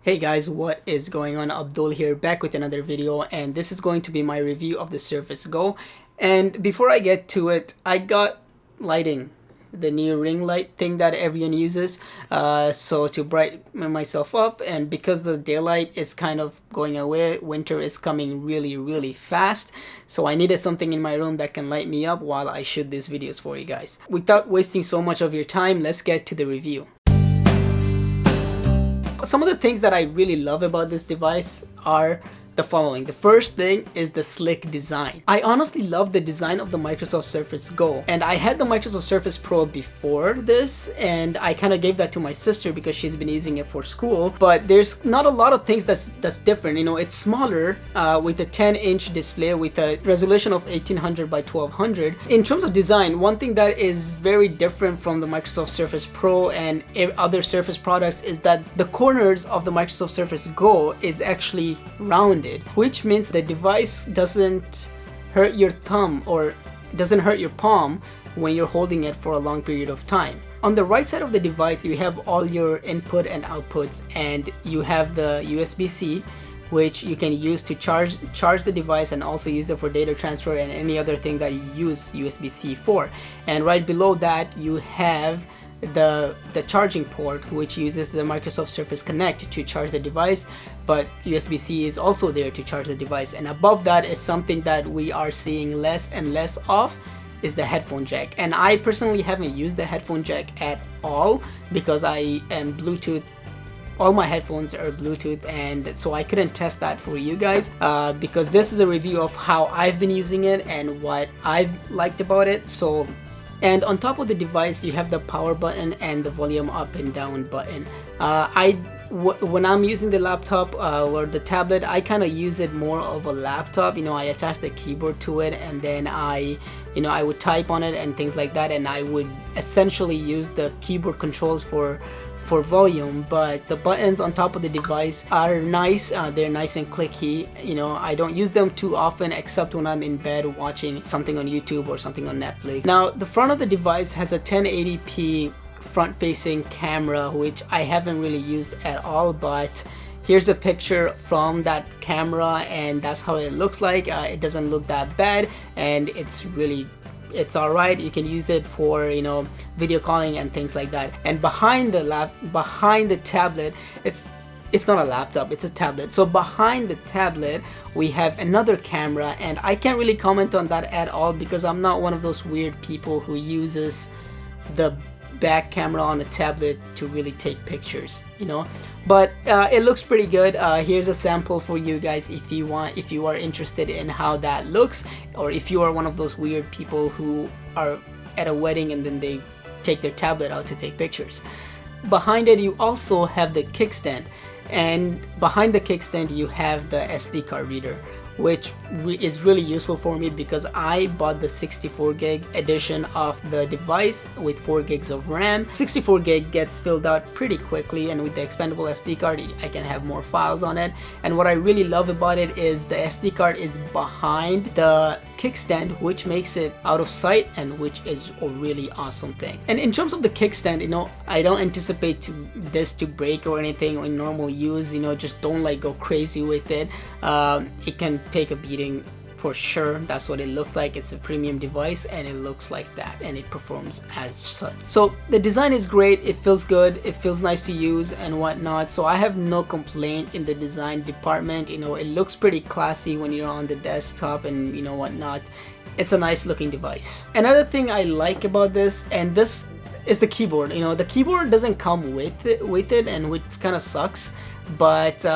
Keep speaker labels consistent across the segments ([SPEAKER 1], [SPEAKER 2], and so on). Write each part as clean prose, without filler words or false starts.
[SPEAKER 1] Hey guys, what is going on? Abdul here, back with another video, and this is going to be my review of the Surface Go. And before I get to it, I got lighting, the new ring light thing that everyone uses, so to brighten myself up. And because the daylight is kind of going away, winter is coming really fast, so I needed something in my room that can light me up while I shoot these videos for you guys. Without wasting so much of your time, let's get to the review. Some of the things that I really love about this device are the following. The first thing is the slick design. I honestly love the design of the Microsoft Surface Go, and I had the Microsoft Surface Pro before this, and I kind of gave that to my sister because she's been using it for school. But there's not a lot of things that's different. You know, it's smaller with a 10-inch display with a resolution of 1800 by 1200. In terms of design, one thing that is very different from the Microsoft Surface Pro and other Surface products is that the corners of the Microsoft Surface Go is actually rounded, which means the device doesn't hurt your thumb or doesn't hurt your palm when you're holding it for a long period of time. On the right side of the device, you have all your input and outputs, and you have the USB-C, which you can use to charge the device and also use it for data transfer and any other thing that you use USB-C for. And right below that, you have the charging port, which uses the Microsoft Surface Connect to charge the device, but USB-C is also there to charge the device. And above that is something that we are seeing less and less of, is the headphone jack. And I personally haven't used the headphone jack at all because I am Bluetooth. All my headphones are Bluetooth, and so I couldn't test that for you guys because this is a review of how I've been using it and what I've liked about it. And on top of the device, you have the power button and the volume up and down button. When I'm using the laptop or the tablet, I kind of use it more of a laptop. You know, I attach the keyboard to it, and then I would type on it and things like that, and I would essentially use the keyboard controls for volume. But the buttons on top of the device are nice. They're nice and clicky. You know, I don't use them too often except when I'm in bed watching something on YouTube or something on Netflix. Now, the front of the device has a 1080p front-facing camera, which I haven't really used at all, but here's a picture from that camera, and that's how it looks like. It doesn't look that bad, and it's all right. You can use it for, you know, video calling and things like that. And behind the tablet, it's not a laptop, it's a tablet. So behind the tablet, we have another camera, and I can't really comment on that at all because I'm not one of those weird people who uses the back camera on a tablet to really take pictures, you know. But it looks pretty good. Here's a sample for you guys if you are interested in how that looks, or if you are one of those weird people who are at a wedding and then they take their tablet out to take pictures. Behind it, you also have the kickstand, and behind the kickstand you have the SD card reader, which is really useful for me because I bought the 64 gig edition of the device with 4 gigs of RAM. 64 gig gets filled out pretty quickly, and with the expandable SD card I can have more files on it. And what I really love about it is the SD card is behind the kickstand, which makes it out of sight, and which is a really awesome thing. And in terms of the kickstand, you know, I don't anticipate this to break or anything in normal use. You know, just don't like go crazy with it. It can take a beating for sure. That's what it looks like. It's a premium device and it looks like that, and it performs as such. So the design is great, it feels good, it feels nice to use and whatnot, so I have no complaint in the design department. You know, it looks pretty classy when you're on the desktop and, you know, whatnot. It's a nice looking device. Another thing I like about this, and this is the keyboard. You know, the keyboard doesn't come with it, and which kind of sucks, but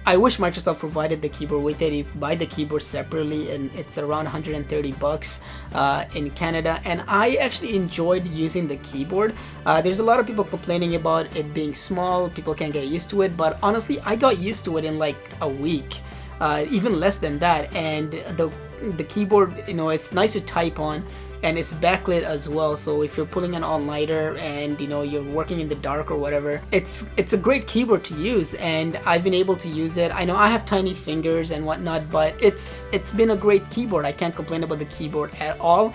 [SPEAKER 1] I wish Microsoft provided the keyboard with it. You buy the keyboard separately, and it's around 130 bucks in Canada, and I actually enjoyed using the keyboard. There's a lot of people complaining about it being small, people can't get used to it, but honestly I got used to it in like a week, even less than that. And the keyboard, you know, it's nice to type on. and it's backlit as well, so if you're pulling an all-nighter and you know you're working in the dark or whatever, it's a great keyboard to use, and I've been able to use it. I know I have tiny fingers and whatnot, but it's been a great keyboard. I can't complain about the keyboard at all.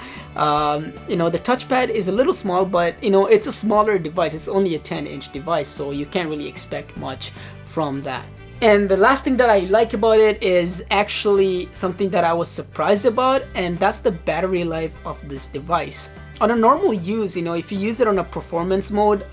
[SPEAKER 1] You know, the touchpad is a little small, but you know, it's a smaller device. It's only a 10-inch device, so you can't really expect much from that. And the last thing that I like about it is actually something that I was surprised about, and that's the battery life of this device. On a normal use, you know, if you use it on a performance mode,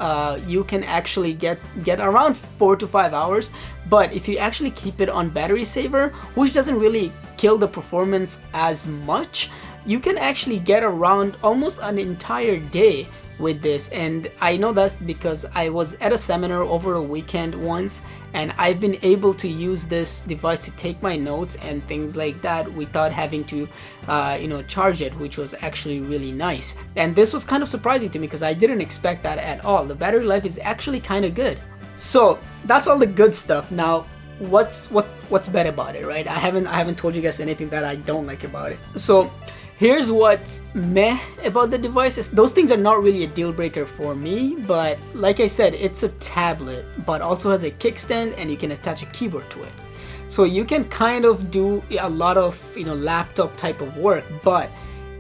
[SPEAKER 1] you can actually get around 4 to 5 hours. But if you actually keep it on battery saver, which doesn't really kill the performance as much, you can actually get around almost an entire day with this. And I know that's because I was at a seminar over a weekend once, and I've been able to use this device to take my notes and things like that without having to you know, charge it, which was actually really nice. And this was kind of surprising to me because I didn't expect that at all. The battery life is actually kind of good. So that's all the good stuff. Now what's bad about it, right? I haven't told you guys anything that I don't like about it. So here's what's meh about the devices. Those things are not really a deal breaker for me, but like I said, it's a tablet, but also has a kickstand and you can attach a keyboard to it. So you can kind of do a lot of, you know, laptop type of work, but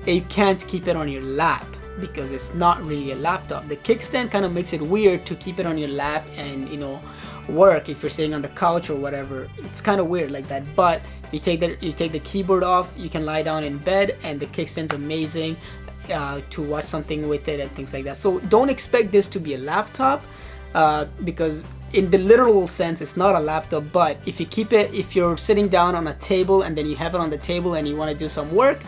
[SPEAKER 1] you can't keep it on your lap because it's not really a laptop. The kickstand kind of makes it weird to keep it on your lap and, you know, work if you're sitting on the couch or whatever. It's kind of weird like that. But you take the keyboard off, you can lie down in bed, and the kickstand's amazing to watch something with it and things like that. So don't expect this to be a laptop because in the literal sense it's not a laptop. But if you keep it, if you're sitting down on a table and then you have it on the table and you want to do some work,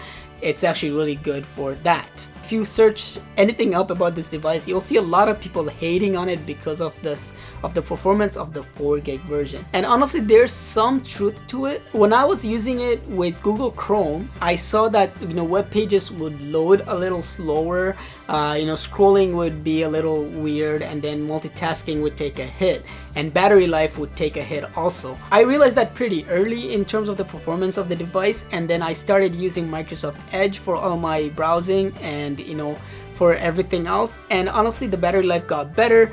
[SPEAKER 1] it's actually really good for that. If you search anything up about this device, you'll see a lot of people hating on it because of the performance of the 4 gig version. And honestly, there's some truth to it. When I was using it with Google Chrome, I saw that, you know, web pages would load a little slower, you know, scrolling would be a little weird, and then multitasking would take a hit, and battery life would take a hit also. I realized that pretty early in terms of the performance of the device, and then I started using Microsoft Edge for all my browsing and, you know, for everything else, and honestly the battery life got better.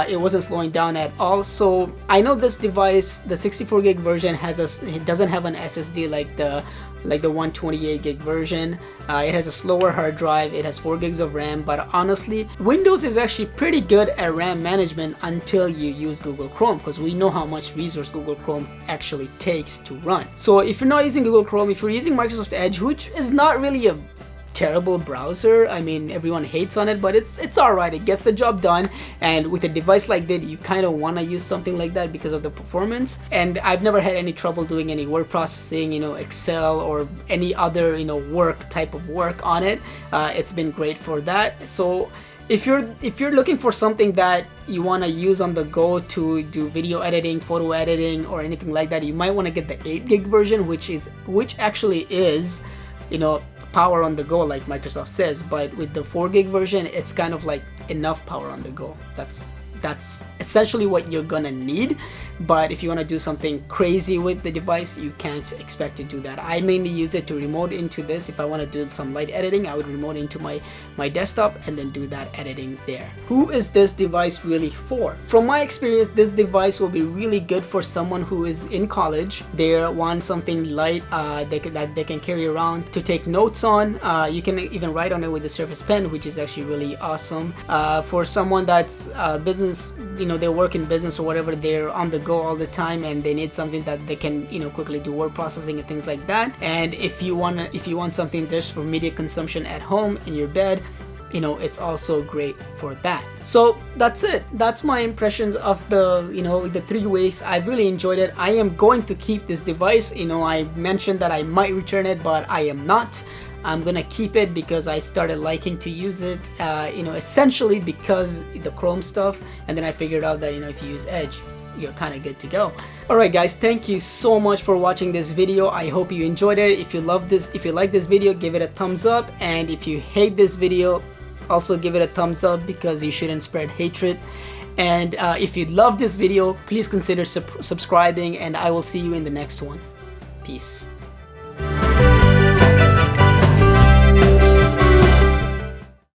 [SPEAKER 1] It wasn't slowing down at all. So I know this device, the 64 gig version, it doesn't have an SSD like the 128 gig version. It has a slower hard drive, it has 4 gigs of RAM, but honestly Windows is actually pretty good at RAM management until you use Google Chrome, because we know how much resource Google Chrome actually takes to run. So if you're not using Google Chrome, if you're using Microsoft Edge, which is not really a terrible browser, I mean, everyone hates on it, but it's alright, it gets the job done. And with a device like that, you kind of want to use something like that because of the performance. And I've never had any trouble doing any word processing, you know, Excel or any other, you know, work type of work on it. It's been great for that. So if you're looking for something that you want to use on the go to do video editing, photo editing, or anything like that, you might want to get the 8 gig version, which actually is, you know, power on the go like Microsoft says. But with the 4 gig version, it's kind of like enough power on the go. That's essentially what you're gonna need. But if you want to do something crazy with the device, you can't expect to do that. I mainly use it to remote into this. If I want to do some light editing, I would remote into my desktop and then do that editing there. Who is this device really for? From my experience, this device will be really good for someone who is in college. They want something light that they can carry around to take notes on. You can even write on it with the Surface Pen, which is actually really awesome. For someone that's business, you know, they work in business or whatever, they're on the go all the time and they need something that they can, you know, quickly do word processing and things like that. And if you want something just for media consumption at home in your bed, you know, it's also great for that. So that's it. That's my impressions of the, you know, the 3 weeks. I've really enjoyed it. I am going to keep this device. You know, I mentioned that I might return it, but I am not. I'm gonna keep it because I started liking to use it, you know, essentially because the Chrome stuff, and then I figured out that, you know, if you use Edge, you're kind of good to go. Alright guys, thank you so much for watching this video. I hope you enjoyed it. If you like this video, give it a thumbs up, and if you hate this video, also give it a thumbs up, because you shouldn't spread hatred. And if you love this video, please consider subscribing, and I will see you in the next one. Peace.